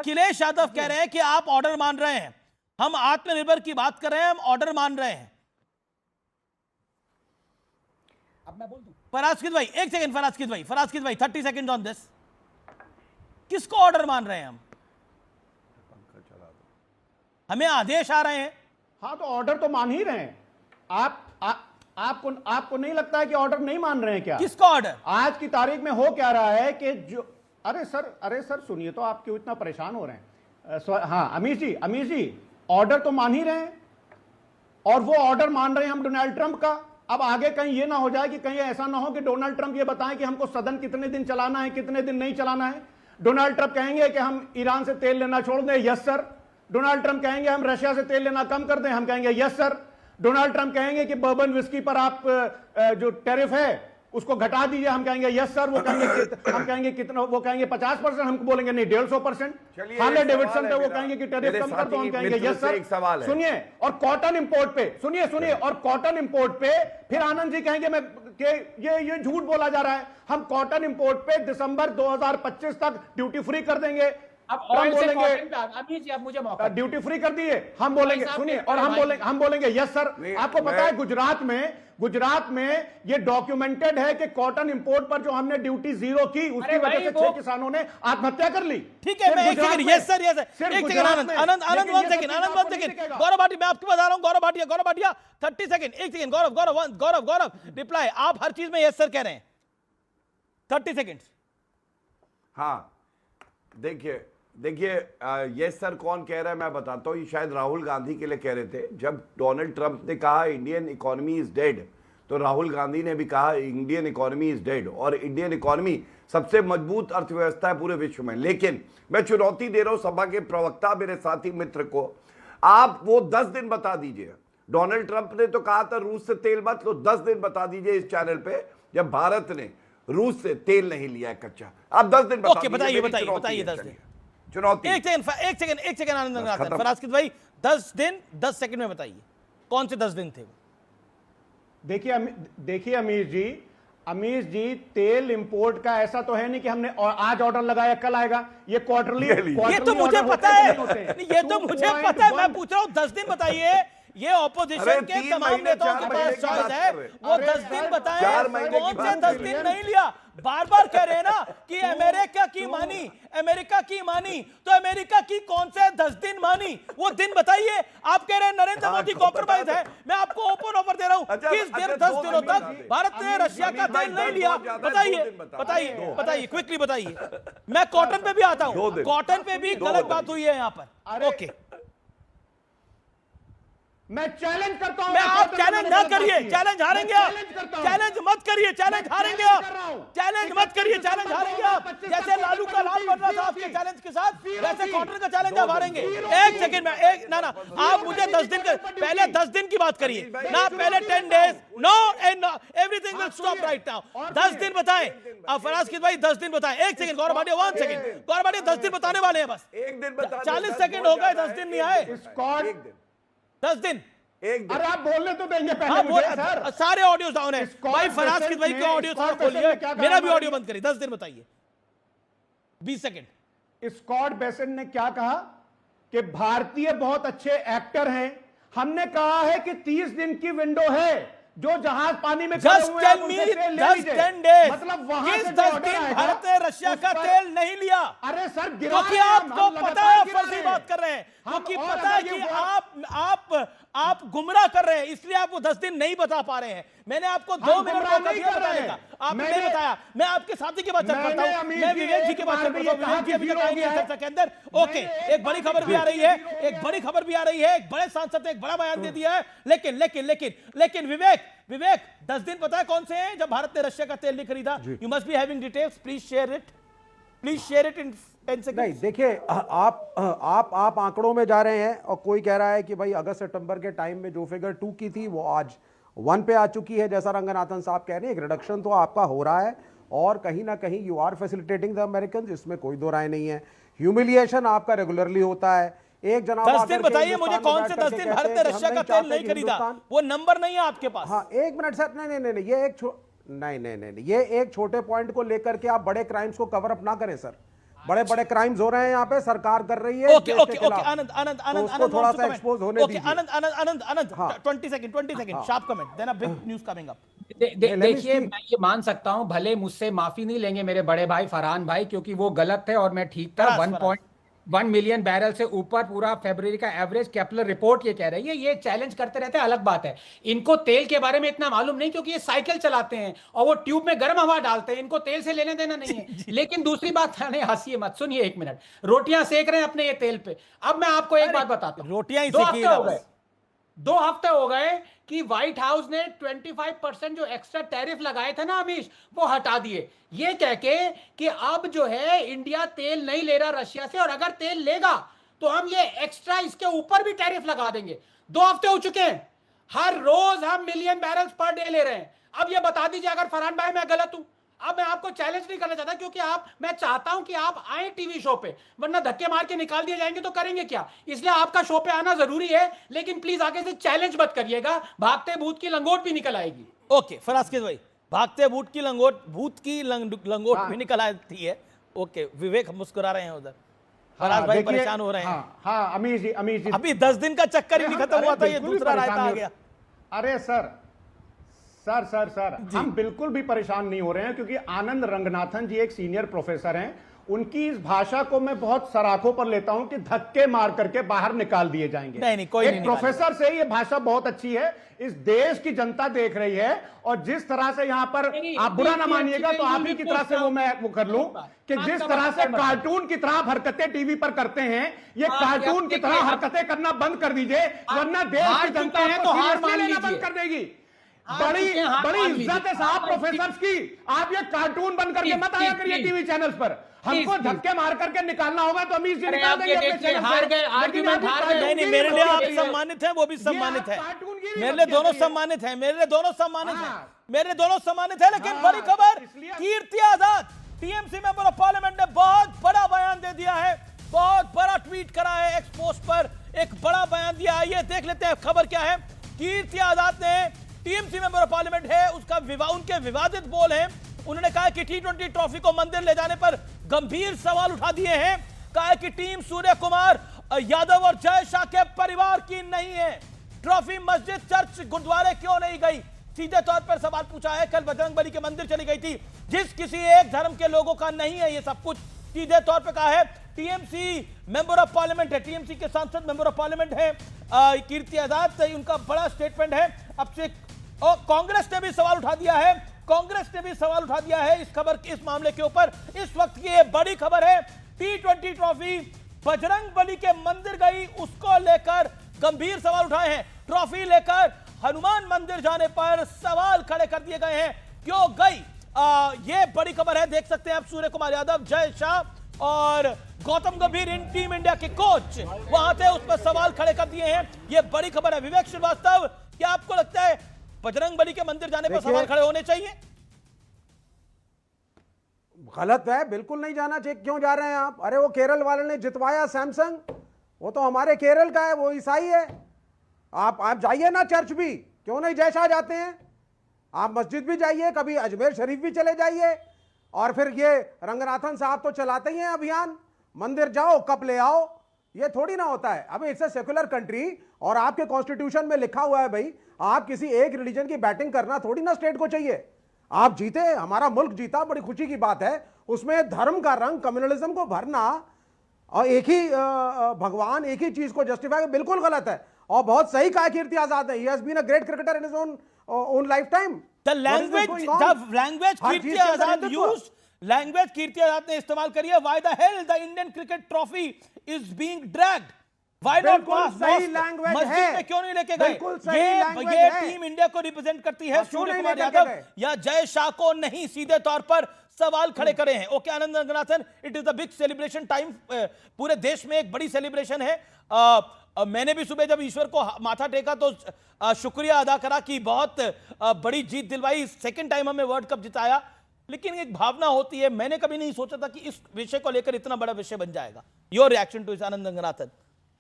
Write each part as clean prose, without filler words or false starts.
अखिलेश यादव कह रहे हैं कि आप ऑर्डर मान रहे हैं, हम आत्मनिर्भर की बात कर रहे हैं, हम ऑर्डर मान रहे हैं। अब मैं बोल दूं फराजकिद भाई एक सेकंड, फराजकिद भाई 30 सेकंड ऑन दिस। किसको ऑर्डर मान रहे हैं हम? हमें आदेश आ रहे हैं। हाँ तो ऑर्डर तो मान ही रहे हैं आपको नहीं लगता है कि ऑर्डर नहीं मान रहे हैं क्या? किसको ऑर्डर? आज की तारीख में हो क्या रहा है कि जो अरे सर सुनिए तो, आप क्यों इतना परेशान हो रहे हैं? हाँ अमीश जी ऑर्डर तो मान ही रहे हैं, और वो ऑर्डर मान रहे हैं हम डोनाल्ड ट्रंप का। अब आगे कहीं ये ना हो जाए कि कहीं ऐसा ना हो कि डोनाल्ड ट्रंप ये बताएं कि हमको सदन कितने दिन चलाना है, कितने दिन नहीं चलाना है। डोनाल्ड ट्रंप कहेंगे कि हम ईरान से तेल लेना छोड़ दें, यस सर। डोनाल्ड ट्रंप कहेंगे हम रशिया से तेल लेना कम कर दें, हम कहेंगे यस सर। डोनाल्ड ट्रंप कहेंगे कि बर्बन विस्की पर आप जो टैरिफ है उसको घटा दीजिए, हम कहेंगे यस सर। वो कहेंगे हम कहेंगे कितना, वो कहेंगे 50%, हम बोलेंगे नहीं 150%। हार्ले डेविडसन पे वो कहेंगे कि टैरिफ कम कर दो, हम कहेंगे यस सर। सुनिए, और कॉटन इंपोर्ट पे सुनिए और कॉटन इंपोर्ट पे फिर आनंद जी कहेंगे मैं कि ये झूठ बोला जा रहा है, हम कॉटन इंपोर्ट पे दिसंबर 2025 तक ड्यूटी फ्री कर देंगे। अब ऑयल से कॉटन पे अमीर जी आप मुझे मौका ड्यूटी फ्री कर दिए, हम बोलेंगे सुनिए, और हम बोलेंगे यस सर। आपको पता है गुजरात में ये डॉक्यूमेंटेड है कि कॉटन इंपोर्ट पर जो हमने ड्यूटी जीरो की उसकी वजह से 6 किसानों ने आत्महत्या कर ली। ठीक है, मैं एक सेकंड, यस सर एक सेकंड आनंद 1 सेकंड गौरव भाटिया, मैं आपको बता रहा हूं, गौरव भाटिया 30 सेकंड, एक सेकंड गौरव रिप्लाई। आप हर चीज में यस सर कह रहे हैं, 30 सेकंड। हाँ देखिए ये सर कौन कह रहा है मैं बताता हूँ। ये शायद राहुल गांधी के लिए कह रहे थे। जब डोनाल्ड ट्रंप ने कहा इंडियन इकोनॉमी इज डेड, तो राहुल गांधी ने भी कहा इंडियन इकोनॉमी इज डेड। और इंडियन इकोनॉमी सबसे मजबूत अर्थव्यवस्था है पूरे विश्व में। लेकिन मैं चुनौती दे रहा हूं सभा के प्रवक्ता मेरे साथी मित्र को, आप वो 10 दिन बता दीजिए। डोनाल्ड ट्रंप ने तो कहा था रूस से तेल मत लो, 10 दिन बता दीजिए इस चैनल पे जब भारत ने रूस से तेल नहीं लिया है कच्चा। आप 10 दिन बताइए 10 दिन चुनौती। एक सेकंड आनंद फराजकिद भाई 10 दिन 10 सेकंड में बताइए कौन से 10 दिन थे वो? देखिए अमीर जी तेल इंपोर्ट का ऐसा तो है नहीं कि हमने आज ऑर्डर लगाया कल आएगा। ये क्वार्टरली ये तो मुझे पता है, ये तो मुझे पता है, मैं पूछ रहा हूं 10 दिन बताइए। ये ऑपोजिशन के तमाम नेताओं के पास चॉइस है, वो 10 दिन बताएं। कौन से 10 दिन नहीं लिया? बार बार कह रहे हैं ना कि अमेरिका की मानी, तो अमेरिका की कौन से 10 दिन मानी, वो दिन बताइए। आप कह रहे हैं नरेंद्र मोदी कॉम्प्रोमाइज है, मैं आपको ओपन ऑफर दे रहा हूं, किस दिन 10 दिनों तक भारत ने रशिया का तेल नहीं लिया? बताइए क्विकली बताइए। मैं कॉटन पे भी आता हूं, कॉटन पे भी गलत बात हुई है यहां पर। ओके, मैं चैलेंज करता हूं। मैं आप चैलेंज ना करिए, चैलेंज हारेंगे आप। चैलेंज मत करिए, चैलेंज हारेंगे आप। चैलेंज मत करिए, चैलेंज हारेंगे आप। जैसे लालू का लाल बन रहा था आपके चैलेंज के साथ, वैसे कॉटन का चैलेंज आप हारेंगे। एक सेकंड में ना आप मुझे 10 दिन पहले 10 दिन की बात करिए ना, पहले 10 days. No and everything will stop right now. 10 दिन बताएं आप फराजकिद भाई, 10 दिन बताएं। एक सेकंड गौरव भाटिया 1 सेकंड, गौरव भाटिया 10 दिन बताने वाले हैं बस। एक दिन बता 40 सेकंड हो गए, 10 दिन नहीं आए। 10 दिन एक दिन। अरे आप बोलने तो देंगे पहले हाँ, मुझे सर। सारे ऑडियो डाउन है भाई। फराजकिद भाई का ऑडियो थोड़ा खोलिए, मेरा भी ऑडियो बंद करिए। 10 दिन बताइए, 20 सेकंड। स्कॉट बेसेंट ने क्या कहा कि भारतीय बहुत अच्छे एक्टर हैं। हमने कहा है कि 30 दिन की विंडो है, जो जहाज पानी में खड़े हुए हैं उनसे तेल ले लीजिए। 10 डेज, मतलब वहां से 10 दिन भारत ने रशिया का तेल नहीं लिया। अरे सर क्योंकि आपको पता है फर्जी बात कर रहे हैं, क्योंकि पता है कि आप गुमराह कर रहे हैं, इसलिए आप वो 10 दिन नहीं बता पा रहे हैं। मैंने आपको 2 मिनट मौका दिया बताने का, आपने नहीं बताया। मैं आपके साथी की बात करता हूं, मैं विवेक जी की बात करता हूं। विवेक जी अभी तक आएंगे चर्चा के अंदर। ओके, एक बड़ी खबर भी आ रही है, एक बड़े सांसद ने एक बड़ा बयान दे दिया है। लेकिन विवेक 10 दिन पता है कौन से हैं जब भारत ने रशिया का तेल नहीं खरीदा? You must be having details, please share it in 10 second. नहीं देखिए, आप आंकड़ों में जा रहे हैं और कोई कह रहा है कि भाई अगस्त सितंबर के टाइम में जो फिगर 2 की थी वो आज 1 पे आ चुकी है। जैसा रंगनाथन साहब कह रहे हैं, एक रिडक्शन तो आपका हो रहा है और कहीं ना कहीं you are facilitating the American, इसमें कोई दो राय नहीं है। ह्यूमिलिएशन आपका रेगुलरली होता है। एक जनाब 10 दिन बताइए मुझे, कौन से 10 दिन भारत ने रशिया का तेल नहीं खरीदा? वो नंबर नहीं है आपके पास। हाँ, एक मिनट सर, नहीं, ये एक नहीं, ये एक छोटे पॉइंट को लेकर के आप बड़े क्राइम्स को कवर अप ना करें सर। बड़े बड़े क्राइम्स हो रहे हैं यहाँ पे, सरकार कर रही है ओके देश के ओके खिलाफ। ओके आनंद आनंद तो आनंद उसको थोड़ा सा एक्सपोज होने ओके दीजिए। आनंद आनंद आनंद आनंद हाँ। 20 second sharp comment, then a big news coming up. देखिए, मैं ये मान सकता हूं, भले मुझसे माफी नहीं लेंगे मेरे बड़े भाई फरहान भाई, क्योंकि वो गलत थे और मैं ठीक था। 1.1 मिलियन बैरल से ऊपर पूरा फरवरी का एवरेज, केपलर रिपोर्ट ये कह रही है। ये चैलेंज करते रहते हैं, अलग बात है। इनको तेल के बारे में इतना मालूम नहीं, क्योंकि ये साइकिल चलाते हैं और वो ट्यूब में गर्म हवा डालते हैं, इनको तेल से लेने देना नहीं है। लेकिन दूसरी बात, नहीं हंसिए मत, सुनिए 1 मिनट। रोटियां सेक रहे हैं अपने ये तेल पे। अब मैं आपको एक बात बताता हूं, रोटियां ही 2 सेकी हफ्ते हो बस। गए, 2 हफ्ते हो गए कि व्हाइट हाउस ने 25% जो एक्स्ट्रा टैरिफ लगाए थे ना अमीश, वो हटा दिए, ये कह के कि अब जो है इंडिया तेल नहीं ले रहा रशिया से, और अगर तेल लेगा तो हम ये एक्स्ट्रा इसके ऊपर भी टैरिफ लगा देंगे। 2 हफ्ते हो चुके हैं, हर रोज हम मिलियन बैरल्स पर डे ले रहे हैं। अब ये बता दीजिए अगर फरहान भाई मैं गलत हूं। अब मैं आपको चैलेंज नहीं करना चाहता, क्योंकि मैं चाहता हूं कि आप आए टीवी शो पे, वरना धक्के मार के निकाल दिए जाएंगे तो करेंगे क्या। इसलिए आपका शो पे आना जरूरी है, लेकिन प्लीज आगे से चैलेंज मत करिएगा, भागते भूत की लंगोट भी निकल आएगी। ओके फराज भाई, भागते भूत की लंगोट भी निकल आती है। ओके विवेक मुस्कुरा रहे हैं उधर, फराज भाई देखिए, परेशान हो रहे हैं। हाँ अमीश जी अभी 10 दिन का चक्कर ही नहीं खत्म हुआ था, ये बिल्कुल भी दूसरा रायता परेशान आ नहीं गया। हो- अरे सर हम बिल्कुल भी परेशान नहीं हो रहे हैं, क्योंकि आनंद रंगनाथन जी एक सीनियर प्रोफेसर हैं। उनकी इस भाषा को मैं बहुत सराखों पर लेता हूं कि धक्के मार करके बाहर निकाल दिए जाएंगे। नहीं, कोई एक नहीं प्रोफेसर से ये भाषा बहुत अच्छी है। इस देश की जनता देख रही है, और जिस तरह से यहां पर आप बुरा ना मानिएगा तो आप ही की तरह से वो कर लूं कि जिस तरह से कार्टून की तरह हरकतें टीवी पर करते हैं, ये कार्टून की तरह हरकतें करना बंद कर दीजिए, वरना देश की जनता तो हार मान लेना लीजिए। बंद कर देगी। बड़ी इज्जत है साहब प्रोफेसर्स की। आप ये कार्टून बन करके मत आया करिए टीवी चैनल्स पर। हमको धक्के मार करके निकालना होगा तो अमीश जी निकाल देंगे अपने चैनल हार गए, से। आर्गुमेंट हार गए। नहीं मेरे लिए आप सम्मानित हैं, वो भी सम्मानित है। मेरे लिए दोनों सम्मानित हैं, मेरे लिए दोनों सम्मानित है। लेकिन बड़ी खबर, Kirti Azad TMC member of parliament ने बहुत बड़ा बयान दे दिया है, बहुत बड़ा ट्वीट करा है, एक्स पोस्ट पर एक बड़ा बयान दिया है। ये देख लेते हैं खबर क्या है। कीर्ति आजाद ने, टीएमसी मेंबर ऑफ पार्लियामेंट है, उनके विवादित बोल हैं। उन्होंने कहा कि T20 ट्रॉफी को मंदिर ले जाने पर गंभीर सवाल उठा दिए हैं। कहा कि टीम सूर्य कुमार यादव और जय शाह के परिवार की नहीं है। ट्रॉफी मस्जिद, चर्च, गुरुद्वारे क्यों नहीं गई? सीधे तौर पर सवाल पूछा है। कल बजरंगबली के मंदिर चली गई थी, जिस किसी एक धर्म के लोगों का नहीं है ये सब कुछ। सीधे तौर पर कहा है। टीएमसी मेंबर ऑफ पार्लियामेंट है, टीएमसी के सांसद मेंबर ऑफ पार्लियामेंट है कीर्ति आजाद। उनका बड़ा स्टेटमेंट है। अब से कांग्रेस ने भी सवाल उठा दिया है, इस खबर, इस मामले के ऊपर। इस वक्त की ये बड़ी खबर है, T20 ट्रॉफी बजरंगबली के मंदिर गई, उसको लेकर गंभीर सवाल उठाए हैं। ट्रॉफी लेकर हनुमान मंदिर जाने पर सवाल खड़े कर दिए गए हैं, क्यों गई? ये बड़ी खबर है, देख सकते हैं आप। सूर्य कुमार यादव, जय शाह और गौतम गंभीर इन टीम इंडिया के कोच वहां थे, उस पर सवाल खड़े कर दिए हैं। ये बड़ी खबर है। विवेक श्रीवास्तव, क्या आपको लगता है बजरंगबली के मंदिर जाने पर सवाल खड़े होने चाहिए? गलत है, बिल्कुल नहीं जाना चाहिए। क्यों जा रहे हैं आप? अरे वो केरल वाले ने जितवाया सैमसंग, वो तो हमारे केरल का है, वो ईसाई है। आप जाइए ना चर्च भी, क्यों नहीं जय शाह जाते हैं? आप मस्जिद भी जाइए, कभी अजमेर शरीफ भी चले जाइए। और फिर ये रंगनाथन साहब तो चलाते ही हैं अभियान, मंदिर जाओ कप ले आओ। ये थोड़ी ना होता है। अभी इट्स ए सेकुलर कंट्री, और आपके कॉन्स्टिट्यूशन में लिखा हुआ है भाई, आप किसी एक रिलीजन की बैटिंग करना थोड़ी ना स्टेट को चाहिए। आप जीते, हमारा मुल्क जीता, बड़ी खुशी की बात है। उसमें धर्म का रंग, कम्युनलिज्म को भरना और एक ही भगवान, एक ही चीज को जस्टिफाई, बिल्कुल गलत है। और बहुत सही कहा कीर्ति आजाद ने, he has been a great cricketer in his own lifetime. The language Kirti Azad used, language Kirti Azad ने इस्तेमाल करी है। Why the hell the Indian cricket trophy is being dragged? Why not? सही लैंग्वेज है, मस्जिद में क्यों नहीं लेके गए? ये टीम इंडिया को रिप्रेजेंट करती है, सूर्य कुमार यादव या जय शाह को नहीं। सीधे तौर पर सवाल खड़े करे हैं। Okay Anand Ranganathan, it is the big celebration time. पूरे देश में एक बड़ी सेलिब्रेशन है। मैंने भी सुबह जब ईश्वर को माथा टेका तो शुक्रिया अदा करा कि बहुत बड़ी जीत दिलवाई, सेकंड टाइम हमें वर्ल्ड कप जिताया। लेकिन एक भावना होती है, मैंने कभी नहीं सोचा था कि इस विषय को लेकर इतना बड़ा विषय बन जाएगा। योर रिएक्शन टू इस Anand Ranganathan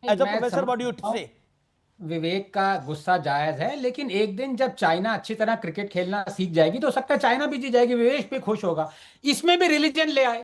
as a professor, what do you say? Vivek का गुस्सा जायज है, लेकिन एक दिन जब चाइना अच्छी तरह क्रिकेट खेलना सीख जाएगी तो हो सकता है चाइना भी जीत जाएगी, विवेक भी खुश होगा। इसमें भी रिलीजन ले आए।